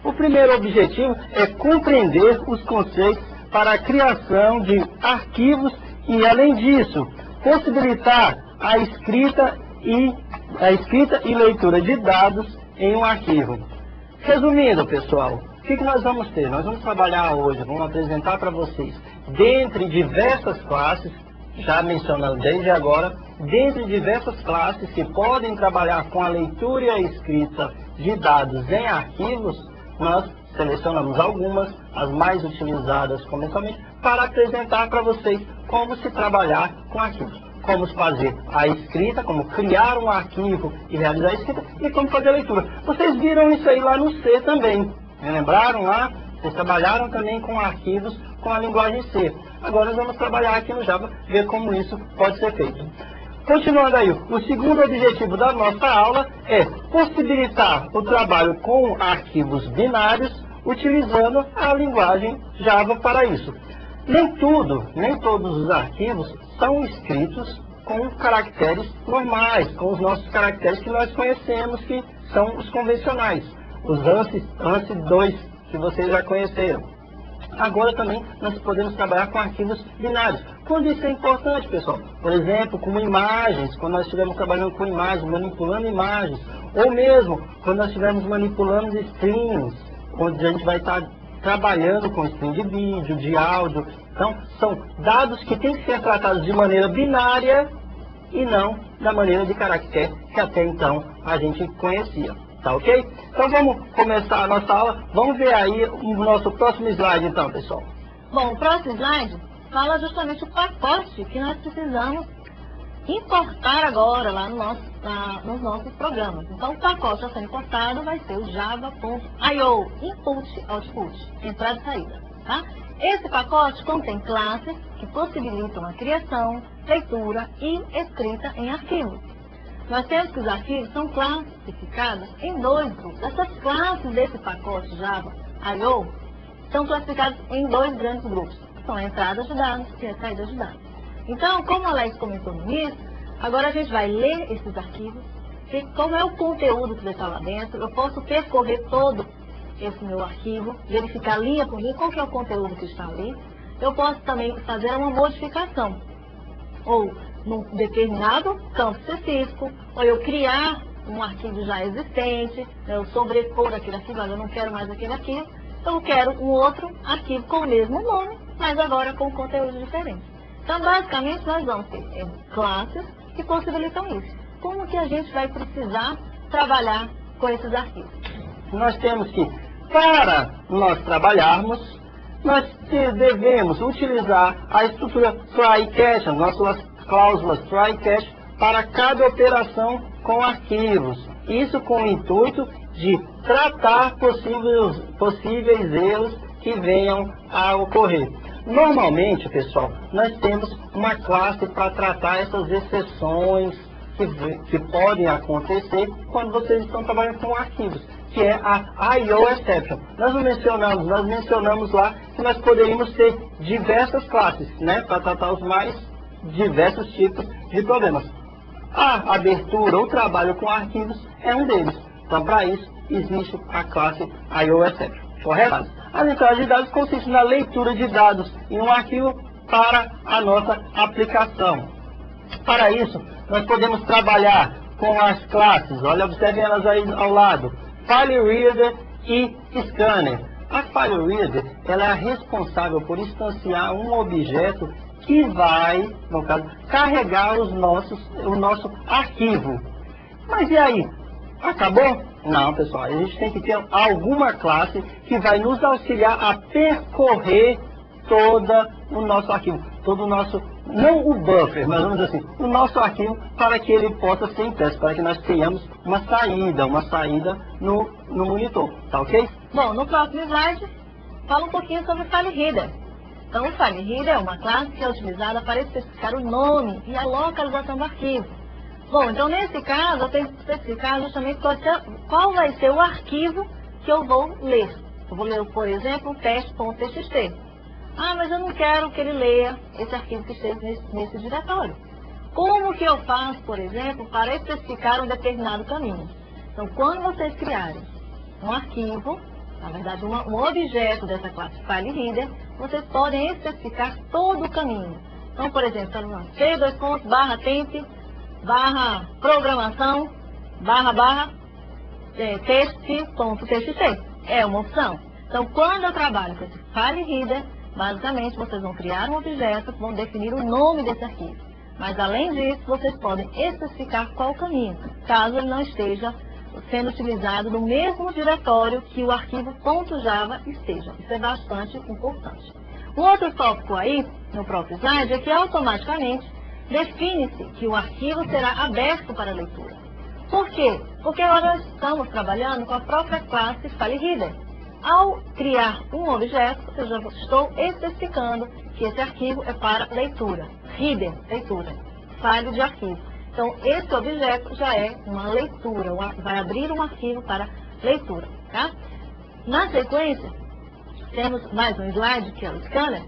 O primeiro objetivo é compreender os conceitos para a criação de arquivos e, além disso, possibilitar a escrita e leitura de dados em um arquivo. Resumindo, pessoal, o que nós vamos ter? Nós vamos trabalhar hoje, vamos apresentar para vocês, dentre diversas classes, já mencionando desde agora, dentre diversas classes que podem trabalhar com a leitura e a escrita de dados em arquivos, nós selecionamos algumas, as mais utilizadas comercialmente, para apresentar para vocês como se trabalhar com arquivos. Como fazer a escrita, como criar um arquivo e realizar a escrita, e como fazer a leitura. Vocês viram isso aí lá no C também, lembraram lá? Vocês trabalharam também com arquivos com a linguagem C. Agora nós vamos trabalhar aqui no Java, ver como isso pode ser feito. Continuando aí, o segundo objetivo da nossa aula é possibilitar o trabalho com arquivos binários, utilizando a linguagem Java para isso. Nem todos os arquivos são escritos com caracteres normais, com os nossos caracteres que nós conhecemos, que são os convencionais, os ANSI 2, que vocês já conheceram. Agora também nós podemos trabalhar com arquivos binários. Quando isso é importante, pessoal? Por exemplo, como imagens, quando nós estivermos trabalhando com imagens, manipulando imagens, ou mesmo quando nós estivermos manipulando strings, onde a gente vai estar trabalhando com string de vídeo, de áudio. Então, são dados que têm que ser tratados de maneira binária e não da maneira de caractere que até então a gente conhecia. Tá ok? Então vamos começar a nossa aula. Vamos ver aí o nosso próximo slide então, pessoal. Bom, o próximo slide fala justamente o pacote que nós precisamos importar agora lá nos nossos programas. Então o pacote a ser importado vai ser o java.io, input, output, entrada e saída. Tá? Esse pacote contém classes que possibilitam a criação, leitura e escrita em arquivos. Nós temos que os arquivos são classificados em dois grupos. Essas classes desse pacote Java.io são classificadas em dois grandes grupos. São a entrada de dados e a saída de dados. Então, como a Alex comentou no início, agora a gente vai ler esses arquivos, ver como é o conteúdo que vai estar lá dentro. Eu posso percorrer todo esse meu arquivo, verificar linha por linha qual que é o conteúdo que está ali. Eu posso também fazer uma modificação, ou num determinado campo específico, ou eu criar um arquivo já existente, eu sobrepor aquele arquivo, eu não quero mais aquele arquivo, eu quero um outro arquivo com o mesmo nome, mas agora com conteúdo diferente. Então, basicamente, nós vamos ter classes que possibilitam isso. Como que a gente vai precisar trabalhar com esses arquivos? Nós temos que, para nós trabalharmos, nós devemos utilizar a estrutura try-catch, as nossas cláusulas try-catch, para cada operação com arquivos. Isso com o intuito de tratar possíveis erros que venham a ocorrer. Normalmente, pessoal, nós temos uma classe para tratar essas exceções que podem acontecer quando vocês estão trabalhando com arquivos, que é a IO Exception. Nós mencionamos lá que nós poderíamos ter diversas classes, né, para tratar os mais diversos tipos de problemas. A abertura ou trabalho com arquivos é um deles. Então, para isso, existe a classe IO Exception, correto? A entrada de dados consiste na leitura de dados em um arquivo para a nossa aplicação. Para isso, nós podemos trabalhar com as classes, olha, observem elas aí ao lado, FileReader e Scanner. A FileReader, ela é responsável por instanciar um objeto que vai, no caso, carregar o nosso arquivo. Mas e aí? Acabou? Não, pessoal, a gente tem que ter alguma classe que vai nos auxiliar a percorrer todo o nosso arquivo, todo o nosso, não o buffer, mas vamos dizer assim, o nosso arquivo, para que ele possa ser impresso, para que nós tenhamos uma saída no monitor, tá ok? Bom, no próximo slide, fala um pouquinho sobre o FileReader. Então, o FileReader é uma classe que é utilizada para especificar o nome e a localização do arquivo. Bom, então nesse caso eu tenho que especificar justamente qual vai ser o arquivo que eu vou ler. Eu vou ler, por exemplo, teste.txt. Ah, mas eu não quero que ele leia esse arquivo que esteja nesse diretório. Como que eu faço, por exemplo, para especificar um determinado caminho? Então, quando vocês criarem um arquivo na verdade, um objeto dessa classe FileReader, vocês podem especificar todo o caminho. Então, por exemplo, C2.temp, programação, txt.txt. É uma opção. Então, quando eu trabalho com esse FileReader, basicamente, vocês vão criar um objeto, vão definir o nome desse arquivo. Mas, além disso, vocês podem especificar qual caminho, caso ele não esteja sendo utilizado no mesmo diretório que o arquivo .java esteja. Isso é bastante importante. Um outro tópico aí, no próprio slide, é que automaticamente define-se que o arquivo será aberto para leitura. Por quê? Porque agora nós estamos trabalhando com a própria classe FileReader. Ao criar um objeto, eu já estou especificando que esse arquivo é para leitura. Reader, leitura. File de arquivo. Então, esse objeto já é uma leitura, vai abrir um arquivo para leitura. Tá? Na sequência, temos mais um slide, que é o scanner,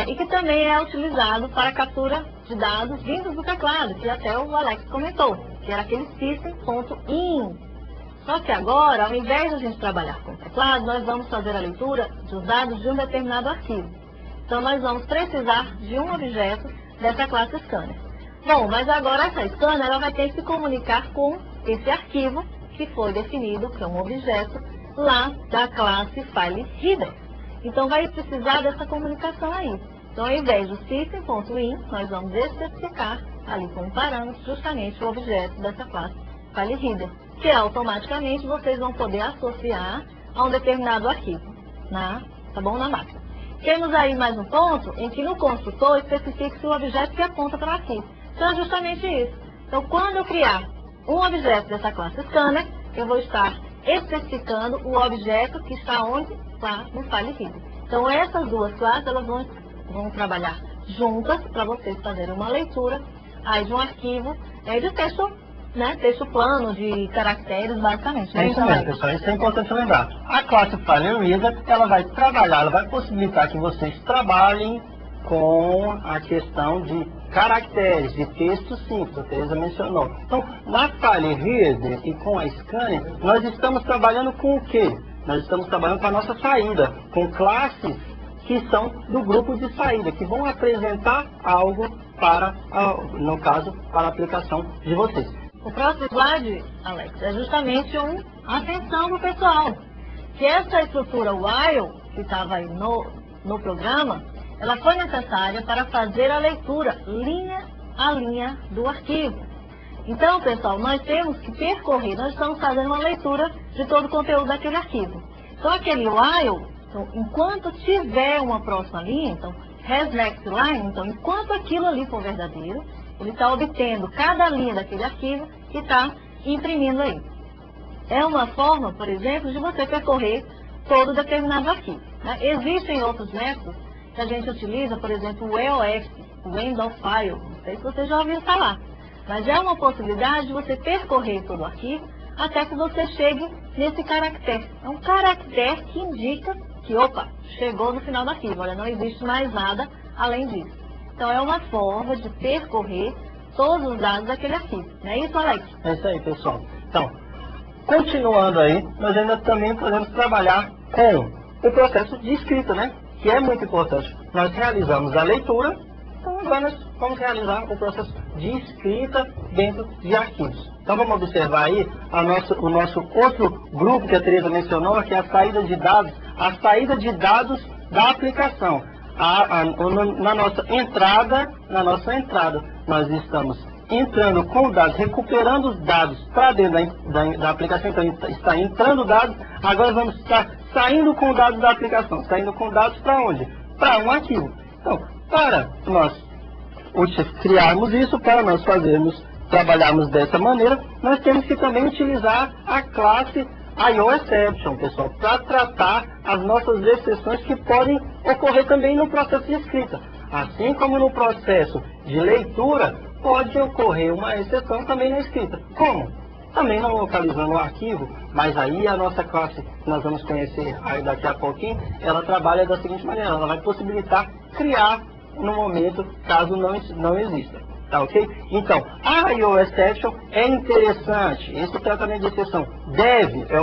e que também é utilizado para captura de dados vindos do teclado, que até o Alex comentou, que era aquele system.in. Só que agora, ao invés de a gente trabalhar com o teclado, nós vamos fazer a leitura dos dados de um determinado arquivo. Então, nós vamos precisar de um objeto dessa classe scanner. Bom, mas agora essa scanner ela vai ter que se comunicar com esse arquivo que foi definido, que é um objeto, lá da classe FileReader. Então, vai precisar dessa comunicação aí. Então, ao invés do system.in, nós vamos especificar ali como parâmetro justamente o objeto dessa classe FileReader, que automaticamente vocês vão poder associar a um determinado arquivo, na máquina. Temos aí mais um ponto em que no construtor especifica-se o objeto que aponta para o arquivo. Então, é justamente isso. Então, quando eu criar um objeto dessa classe scanner, eu vou estar especificando o objeto que está onde? Lá no FileReader. Então, essas duas classes elas vão trabalhar juntas para vocês fazerem uma leitura aí de um arquivo de texto, né? Texto plano, de caracteres, basicamente. É isso mesmo, pessoal. Isso é importante lembrar. A classe FileReader, ela vai trabalhar, ela vai possibilitar que vocês trabalhem com a questão de caracteres, de texto simples, a Teresa mencionou. Então, na FileReader e com a Scanner, nós estamos trabalhando com o quê? Nós estamos trabalhando com a nossa saída, com classes que são do grupo de saída, que vão apresentar algo para, no caso, para a aplicação de vocês. O próximo slide, Alex, é justamente atenção do pessoal, que essa estrutura while, que estava aí no programa, ela foi necessária para fazer a leitura linha a linha do arquivo. Então, pessoal, nós temos que percorrer, nós estamos fazendo uma leitura de todo o conteúdo daquele arquivo. Então, aquele while, então, enquanto tiver uma próxima linha, então, has next line, então, enquanto aquilo ali for verdadeiro, ele está obtendo cada linha daquele arquivo e está imprimindo aí. É uma forma, por exemplo, de você percorrer todo determinado arquivo. Né? Existem outros métodos que a gente utiliza, por exemplo, o EOF, o End of File, não sei se você já ouviu falar, mas é uma possibilidade de você percorrer todo o arquivo até que você chegue nesse caractere. É um caractere que indica que, opa, chegou no final do arquivo, olha, não existe mais nada além disso. Então, é uma forma de percorrer todos os dados daquele arquivo. Não é isso, Alex? É isso aí, pessoal. Então, continuando aí, nós ainda também podemos trabalhar com o processo de escrita, né? Que é muito importante. Nós realizamos a leitura, então agora nós vamos realizar o processo de escrita dentro de arquivos. Então vamos observar aí o nosso outro grupo que a Teresa mencionou, que é a saída de dados da aplicação. Na nossa entrada, nós estamos entrando com dados, recuperando os dados para dentro da aplicação, então está entrando dados, agora vamos estar saindo com dados da aplicação, saindo com dados para onde? Para um arquivo. Então, para nós criarmos isso, para nós trabalharmos dessa maneira, nós temos que também utilizar a classe IOException, pessoal, para tratar as nossas exceções que podem ocorrer também no processo de escrita. Assim como no processo de leitura, pode ocorrer uma exceção também na escrita. Como? Também não localizando o arquivo, mas aí a nossa classe, que nós vamos conhecer aí daqui a pouquinho, ela trabalha da seguinte maneira, ela vai possibilitar criar no momento, caso não exista. Tá ok? Então, a IOException é interessante, esse tratamento de exceção é